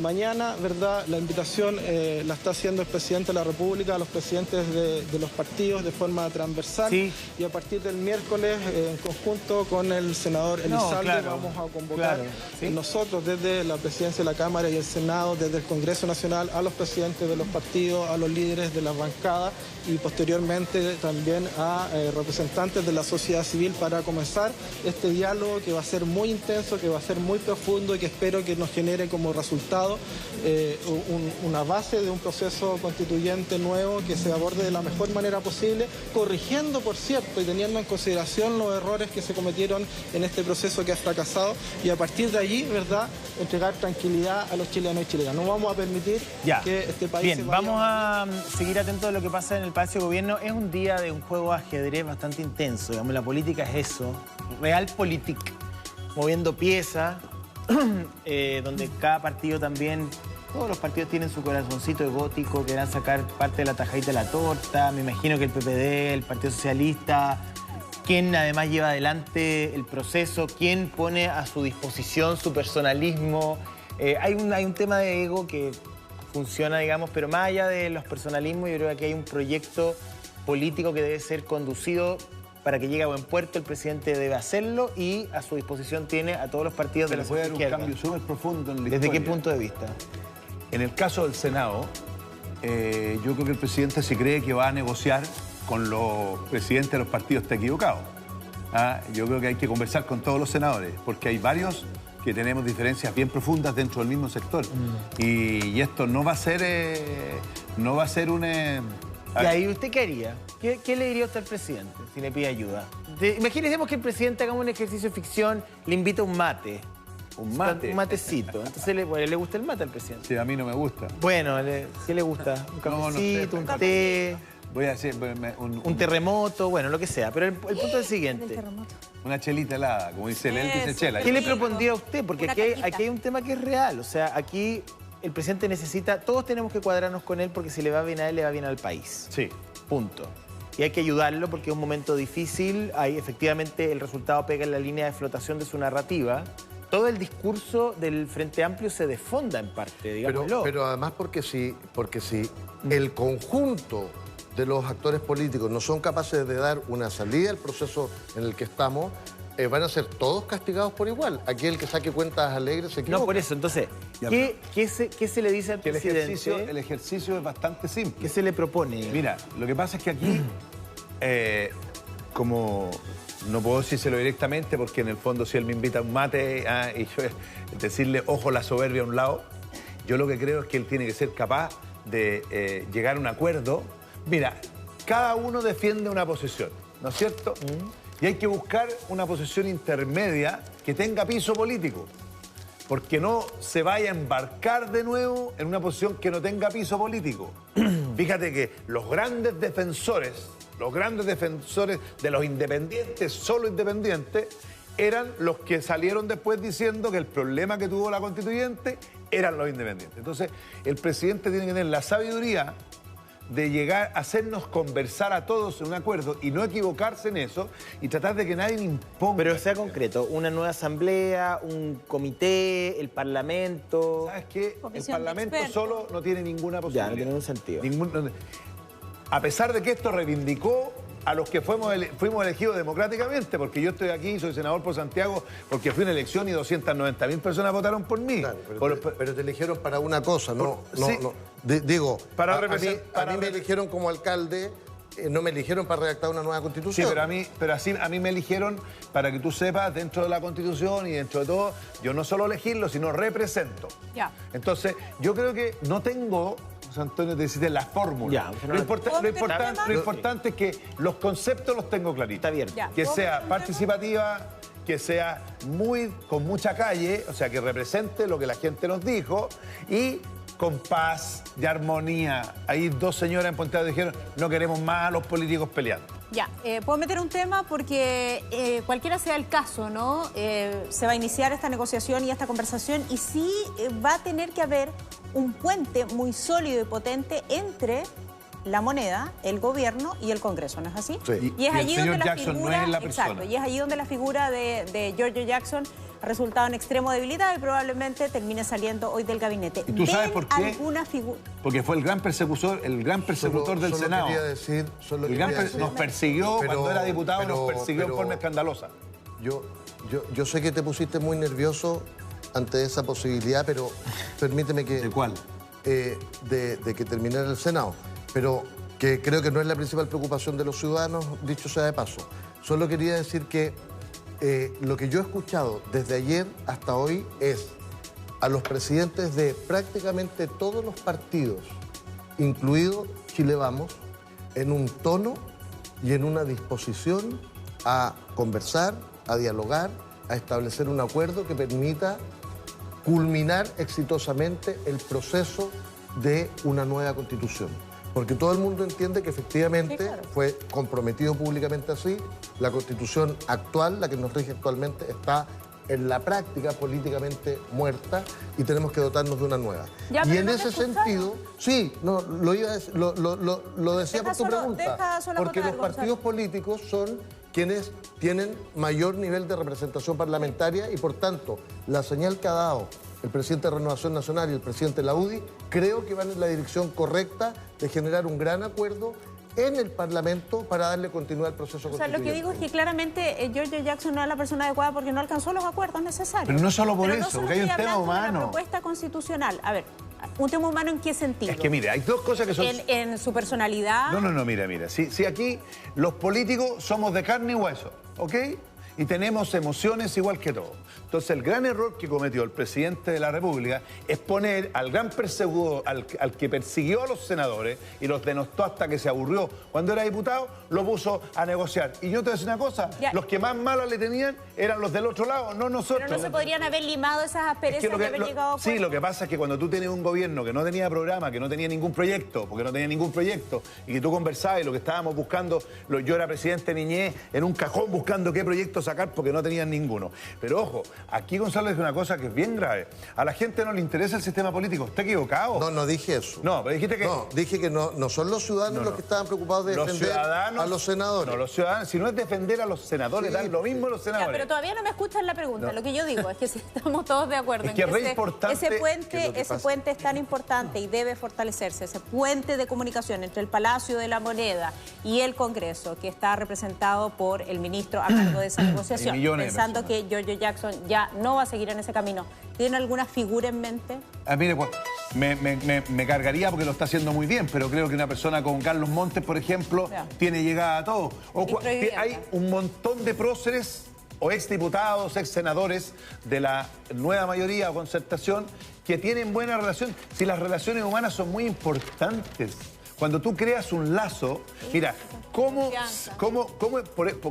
mañana, ¿verdad?, la invitación la está haciendo el presidente de la República a los presidentes de los partidos de forma transversal, sí. Y a partir del miércoles, en conjunto con el senador Elizalde, vamos a convocar nosotros desde la presidencia de la Cámara y el Senado, desde el Congreso Nacional, a los presidentes de los partidos, a los líderes de las bancadas y posteriormente también a representantes de la sociedad civil para comenzar este diálogo que va a ser muy intenso, que va a ser muy profundo y que espero que nos genere como resultado una base de un proceso constituyente nuevo que se aborde de la mejor manera posible, corrigiendo, por cierto, y teniendo en consideración los errores que se cometieron en este proceso que ha fracasado, y a partir de allí, ¿verdad?, entregar tranquilidad a los chilenos y chilenas. No vamos a permitir que este país se vaya. Vamos a seguir atentos a lo que pasa en el Palacio de Gobierno. Es un día de un juego de ajedrez bastante intenso, digamos, la política es eso, realpolitik, moviendo piezas, donde cada partido también, todos los partidos tienen su corazoncito de gótico, querrán sacar parte de la tajadita de la torta. Me imagino que el PPD, el Partido Socialista, quien además lleva adelante el proceso, quien pone a su disposición su personalismo. Hay un tema de ego que funciona, digamos, pero más allá de los personalismos, yo creo que aquí hay un proyecto político que debe ser conducido para que llegue a buen puerto. El presidente debe hacerlo y a su disposición tiene a todos los partidos de la izquierda. Puede haber un cambio súper profundo en la historia. ¿Desde qué punto de vista? En el caso del Senado, yo creo que el presidente, si cree que va a negociar con los presidentes de los partidos, está equivocado. Yo creo que hay que conversar con todos los senadores, porque hay varios que tenemos diferencias bien profundas dentro del mismo sector. Y esto no va a ser un... ¿Y ahí usted qué haría? ¿Qué le diría usted al presidente si le pide ayuda? Imaginemos que el presidente haga un ejercicio de ficción, le invita un mate. Un mate. Un matecito. Entonces, ¿le gusta el mate al presidente? Sí, a mí no me gusta. Bueno, ¿qué le gusta? ¿Un cafecito, un té? Voy a decir un terremoto, bueno, lo que sea. Pero el punto es el siguiente. Una chelita helada, como dice él dice chela. ¿Qué le propondría a usted? Porque aquí hay un tema que es real. O sea, aquí el presidente necesita... Todos tenemos que cuadrarnos con él porque si le va bien a él, le va bien al país. Sí. Punto. Y hay que ayudarlo porque es un momento difícil. Efectivamente, el resultado pega en la línea de flotación de su narrativa. Todo el discurso del Frente Amplio se desfonda en parte, digámoslo. Pero además porque si el conjunto de los actores políticos no son capaces de dar una salida al proceso en el que estamos, van a ser todos castigados por igual. Aquí el que saque cuentas alegres se equivoca. No, por eso. Entonces, ¿qué se le dice al presidente? El ejercicio es bastante simple. ¿Qué se le propone? Mira, lo que pasa es que aquí, como no puedo decírselo directamente, porque en el fondo si él me invita a un mate y yo decirle, ojo la soberbia a un lado, yo lo que creo es que él tiene que ser capaz de llegar a un acuerdo. Mira, cada uno defiende una posición, ¿no es cierto? Y hay que buscar una posición intermedia que tenga piso político. Porque no se vaya a embarcar de nuevo en una posición que no tenga piso político. Fíjate que los grandes defensores de los independientes, solo independientes, eran los que salieron después diciendo que el problema que tuvo la constituyente eran los independientes. Entonces, el presidente tiene que tener la sabiduría de llegar a hacernos conversar a todos en un acuerdo y no equivocarse en eso y tratar de que nadie imponga. Pero sea concreto, una nueva asamblea, un comité, el parlamento... ¿Sabes qué? El parlamento solo no tiene ninguna posibilidad. Ya, no tiene ningún sentido. A pesar de que esto reivindicó a los que fuimos elegidos democráticamente, porque yo estoy aquí, soy senador por Santiago, porque fui a una elección y 290.000 personas votaron por mí. Claro, pero te eligieron para una cosa, no. Digo, para a mí me eligieron como alcalde, no me eligieron para redactar una nueva constitución. Sí, pero a mí me eligieron, para que tú sepas, dentro de la constitución y dentro de todo, yo no solo elegirlo, sino represento. Ya. Entonces, yo creo que no tengo... Antonio, te deciste la fórmula. Lo importante es que los conceptos los tengo claritos. Está bien. Que sea participativa, que sea con mucha calle, o sea, que represente lo que la gente nos dijo y con paz, de armonía. Ahí dos señoras en Puente Alto dijeron, no queremos más a los políticos peleando. Ya, puedo meter un tema porque cualquiera sea el caso, ¿no? Se va a iniciar esta negociación y esta conversación y sí va a tener que haber un puente muy sólido y potente entre la moneda, el gobierno y el Congreso, ¿no es así? Sí. Y es allí el señor donde Jackson la figura, no es la persona. exacto, y es allí donde la figura de Giorgio Jackson ha resultado en extremo debilidad y probablemente termine saliendo hoy del gabinete. ¿Y tú sabes por qué? ¿Alguna figura? Porque fue el gran persecutor del Senado. Nos persiguió cuando era diputado, nos persiguió en forma escandalosa. Yo sé que te pusiste muy nervioso ante esa posibilidad, pero permíteme que... ¿De cuál? De que terminara el Senado. Pero que creo que no es la principal preocupación de los ciudadanos, dicho sea de paso. Solo quería decir que lo que yo he escuchado desde ayer hasta hoy es a los presidentes de prácticamente todos los partidos, incluido Chile Vamos, en un tono y en una disposición a conversar, a dialogar, a establecer un acuerdo que permita culminar exitosamente el proceso de una nueva constitución. Porque todo el mundo entiende que efectivamente sí, claro, fue comprometido públicamente así. La constitución actual, la que nos rige actualmente, está en la práctica políticamente muerta y tenemos que dotarnos de una nueva. Ya, y en ese sentido, sí, no, lo decía por tu pregunta, porque los partidos políticos son quienes tienen mayor nivel de representación parlamentaria y por tanto la señal que ha dado el presidente de Renovación Nacional y el presidente de la UDI creo que van en la dirección correcta de generar un gran acuerdo en el Parlamento para darle continuidad al proceso constituyente. O sea, lo que digo es que claramente Giorgio Jackson no es la persona adecuada porque no alcanzó los acuerdos necesarios. Pero no solo por eso, porque hay un tema humano. Una propuesta constitucional. A ver, ¿un tema humano en qué sentido? Es que mire, hay dos cosas que son... En su personalidad... No, mira. Si aquí los políticos somos de carne y hueso, ¿ok? y tenemos emociones igual que todos. Entonces, el gran error que cometió el presidente de la República es poner al gran perseguidor, al que persiguió a los senadores y los denostó hasta que se aburrió cuando era diputado, lo puso a negociar. Y yo te voy a decir una cosa, los que más malas le tenían eran los del otro lado, no nosotros. Pero no se podrían haber limado esas asperezas de haber llegado a Sí, lo que pasa es que cuando tú tienes un gobierno que no tenía programa, que no tenía ningún proyecto, porque no tenía ningún proyecto, y que tú conversabas y lo que estábamos buscando, yo era presidente de Niñez, en un cajón buscando qué proyecto sacar porque no tenían ninguno. Pero ojo, aquí Gonzalo dice una cosa que es bien grave. A la gente no le interesa el sistema político. ¿Está equivocado? No, no dije eso. No, pero dijiste que... No, dije que no son los ciudadanos los que estaban preocupados de defender a los senadores. No, los ciudadanos, si no es defender a los senadores, dan lo mismo a los senadores. Ya, pero todavía no me escuchan la pregunta. Lo que yo digo es que si estamos todos de acuerdo es que en que ese puente es tan importante y debe fortalecerse, ese puente de comunicación entre el Palacio de la Moneda y el Congreso, que está representado por el ministro a cargo de esa negociación, pensando que Giorgio Jackson ya no va a seguir en ese camino. ¿Tiene alguna figura en mente? Mire, pues, me cargaría porque lo está haciendo muy bien, pero creo que una persona como Carlos Montes, por ejemplo, tiene llegada a todo. Hay un montón de próceres o exdiputados, exsenadores de la nueva mayoría o concertación que tienen buena relación. Si las relaciones humanas son muy importantes. Cuando tú creas un lazo, mira, ¿por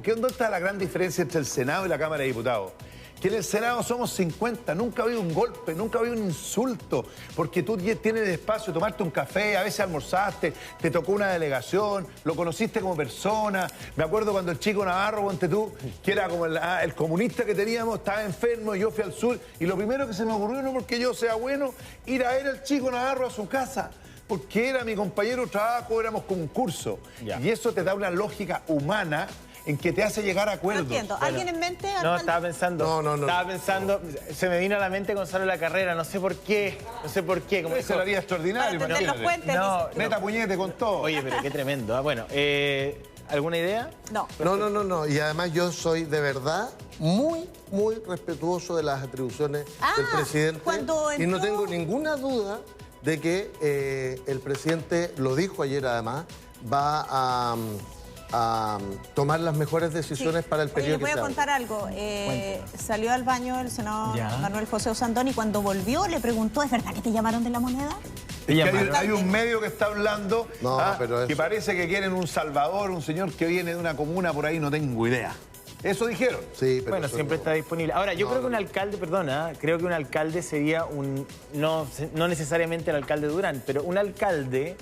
qué dónde está la gran diferencia entre el Senado y la Cámara de Diputados? Que en el Senado somos 50, nunca ha habido un golpe, nunca ha habido un insulto, porque tú tienes espacio, tomarte un café, a veces almorzaste, te tocó una delegación, lo conociste como persona. Me acuerdo cuando el chico Navarro, ponte tú, que era como el comunista que teníamos, estaba enfermo y yo fui al sur, y lo primero que se me ocurrió, no porque yo sea bueno, ir a ver al chico Navarro a su casa. Porque era mi compañero de trabajo, éramos concurso. Y eso te da una lógica humana en que te hace llegar a acuerdos. No entiendo. ¿Alguien en mente? No, estaba pensando. Estaba pensando, se me vino a la mente Gonzalo La Carrera, no sé por qué. Como eso lo haría extraordinario. Para entender los puentes. Meta puñete con todo. Oye, pero qué tremendo. Bueno, ¿alguna idea? No. No. Y además yo soy de verdad muy respetuoso de las atribuciones del presidente. Y no tengo ninguna duda de que el presidente, lo dijo ayer además, va a tomar las mejores decisiones para el periodo que se voy a contar algo. Salió al baño el senador Manuel José Osandón y cuando volvió le preguntó, ¿es verdad que te llamaron de La Moneda? Hay un medio que está hablando que parece que quieren un salvador, un señor que viene de una comuna por ahí, no tengo idea. Eso dijeron. Sí, pero bueno, siempre está disponible. Ahora, yo creo que un alcalde, creo que un alcalde sería no necesariamente el alcalde Durán, pero un alcalde,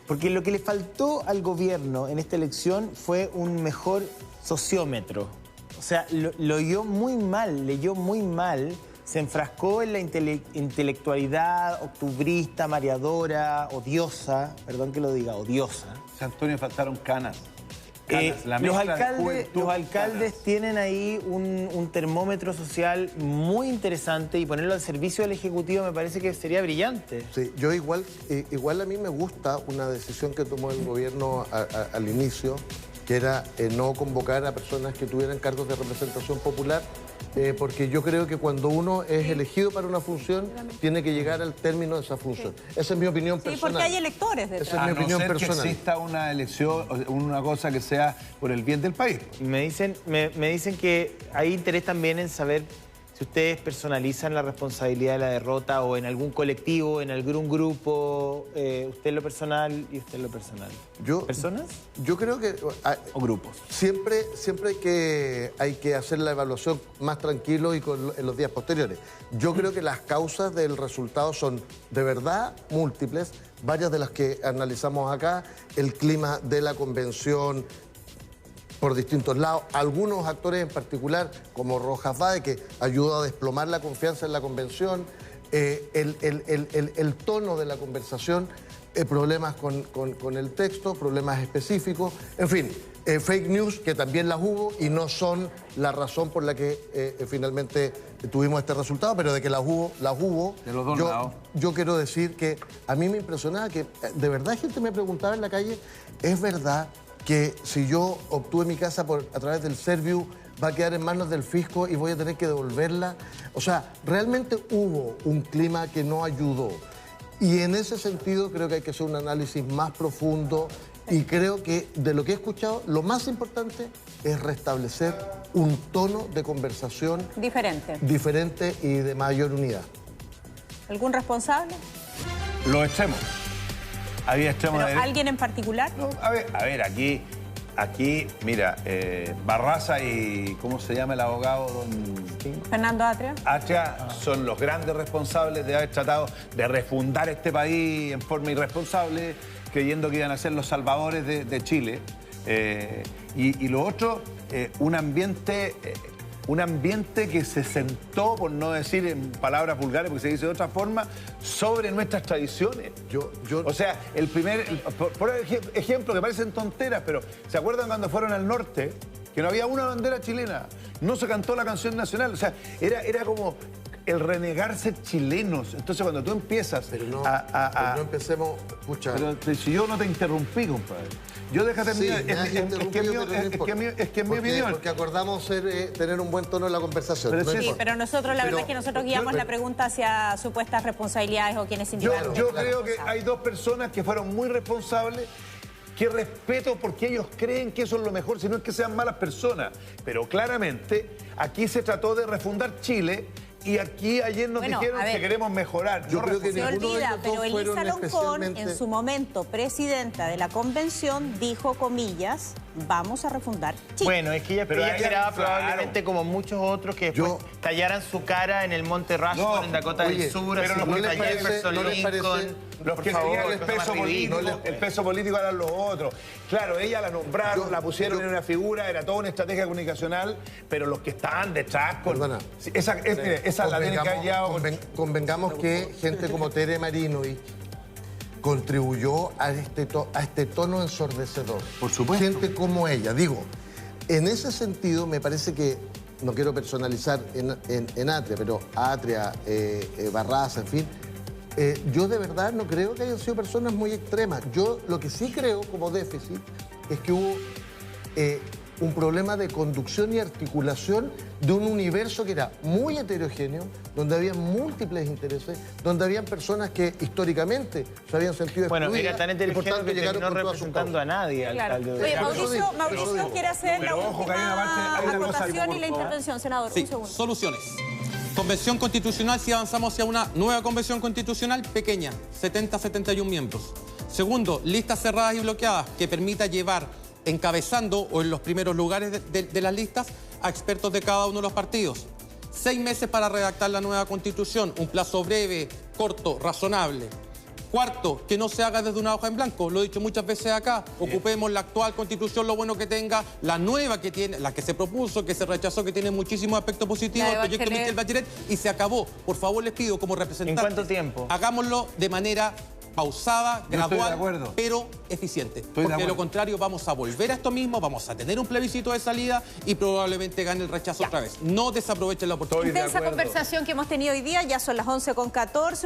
porque lo que le faltó al gobierno en esta elección fue un mejor sociómetro. O sea, leyó muy mal, se enfrascó en la intelectualidad octubrista, mareadora, odiosa, perdón que lo diga, odiosa. San Antonio faltaron canas. Los alcaldes tienen ahí un termómetro social muy interesante y ponerlo al servicio del Ejecutivo me parece que sería brillante. Sí, yo igual a mí me gusta una decisión que tomó el gobierno al inicio, que era no convocar a personas que tuvieran cargos de representación popular, porque yo creo que cuando uno es elegido para una función, tiene que llegar al término de esa función. Esa es mi opinión personal. Sí, porque hay electores detrás. Esa es mi opinión personal. Que exista una elección, una cosa que sea por el bien del país. Me dicen que hay interés también en saber si ustedes personalizan la responsabilidad de la derrota o en algún colectivo, en algún grupo, usted en lo personal y usted en lo personal. ¿Personas? Yo creo que... ¿O grupos? Siempre hay que hacer la evaluación más tranquilo y en los días posteriores. Yo creo que las causas del resultado son de verdad múltiples, varias de las que analizamos acá, el clima de la convención, por distintos lados, algunos actores en particular, como Rojas Bade, que ayudó a desplomar la confianza en la convención, el tono de la conversación, problemas con el texto, problemas específicos, en fin, fake news que también las hubo y no son la razón por la que finalmente tuvimos este resultado, pero de que las hubo. De los dos lados. Yo quiero decir que a mí me impresionaba que de verdad gente me preguntaba en la calle, ¿es verdad que si yo obtuve mi casa a través del Serviu va a quedar en manos del fisco y voy a tener que devolverla? O sea, realmente hubo un clima que no ayudó. Y en ese sentido creo que hay que hacer un análisis más profundo Y creo que de lo que he escuchado, lo más importante es restablecer un tono de conversación diferente y de mayor unidad. ¿Algún responsable? Los extremos. Había extremos de... ¿Alguien en particular? No, a ver, aquí, mira, Barraza y... ¿Cómo se llama el abogado? Fernando Atria. Atria son los grandes responsables de haber tratado de refundar este país en forma irresponsable, creyendo que iban a ser los salvadores de Chile. Y lo otro, un ambiente que se sentó, por no decir en palabras vulgares, porque se dice de otra forma, sobre nuestras tradiciones. O sea, por ejemplo, que parecen tonteras, pero ¿se acuerdan cuando fueron al norte? Que no había una bandera chilena, no se cantó la canción nacional. O sea, era como el renegarse chilenos. Entonces, cuando tú empiezas pero no empecemos, escucha. Pero si yo no te interrumpí, compadre. Yo déjate terminar. Es que es mi opinión. Porque acordamos tener un buen tono en la conversación. Pero nosotros, la verdad es que nosotros guiamos la pregunta hacia supuestas responsabilidades o quienes indicaron. Yo creo que hay dos personas que fueron muy responsables, que respeto porque ellos creen que eso es lo mejor, si no es que sean malas personas. Pero claramente aquí se trató de refundar Chile. Y aquí ayer nos dijeron que queremos mejorar. Yo creo que se olvida, pero Elisa Loncón, en su momento presidenta de la convención, dijo, comillas, vamos a refundar Chile. Bueno, es que ella esperaba probablemente como muchos otros que después tallaran su cara en el Monte Rushmore, en Dakota del Sur, pero así como Jefferson, Lincoln. Los que tenían el peso político eran los otros. Claro, ella la nombraron, la pusieron en una figura, era toda una estrategia comunicacional, pero los que estaban detrás con... Esa la tienen que haber llevado... Convengamos que gente como Tere Marinovich contribuyó a este tono ensordecedor. Por supuesto. Gente como ella. Digo, en ese sentido me parece que, no quiero personalizar en Atria, pero Atria, Barraza, en fin... yo de verdad no creo que hayan sido personas muy extremas. Yo lo que sí creo como déficit es que hubo un problema de conducción y articulación de un universo que era muy heterogéneo, donde había múltiples intereses, donde habían personas que históricamente se habían sentido excluidas. Bueno, era tan heterogéneo que terminó representando a nadie. Claro. Oye, Mauricio quiere hacer la última acotación y la intervención, senador. Sí, un segundo. soluciones. Convención constitucional, si avanzamos hacia una nueva convención constitucional pequeña, 70-71 miembros. Segundo, listas cerradas y bloqueadas que permita llevar encabezando o en los primeros lugares de las listas a expertos de cada uno de los partidos. 6 meses para redactar la nueva constitución, un plazo breve, corto, razonable. Cuarto, que no se haga desde una hoja en blanco. Lo he dicho muchas veces acá. Ocupemos la actual constitución, lo bueno que tenga, la nueva que tiene, la que se propuso, que se rechazó, que tiene muchísimos aspectos positivos, el proyecto de Michelle Bachelet, y se acabó. Por favor, les pido como representantes. ¿En cuánto tiempo? Hagámoslo de manera pausada, gradual, pero eficiente. Porque de lo contrario vamos a volver a esto mismo, vamos a tener un plebiscito de salida y probablemente gane el rechazo otra vez. No desaprovechen la oportunidad. Intensa conversación que hemos tenido hoy día, ya son las 11:14.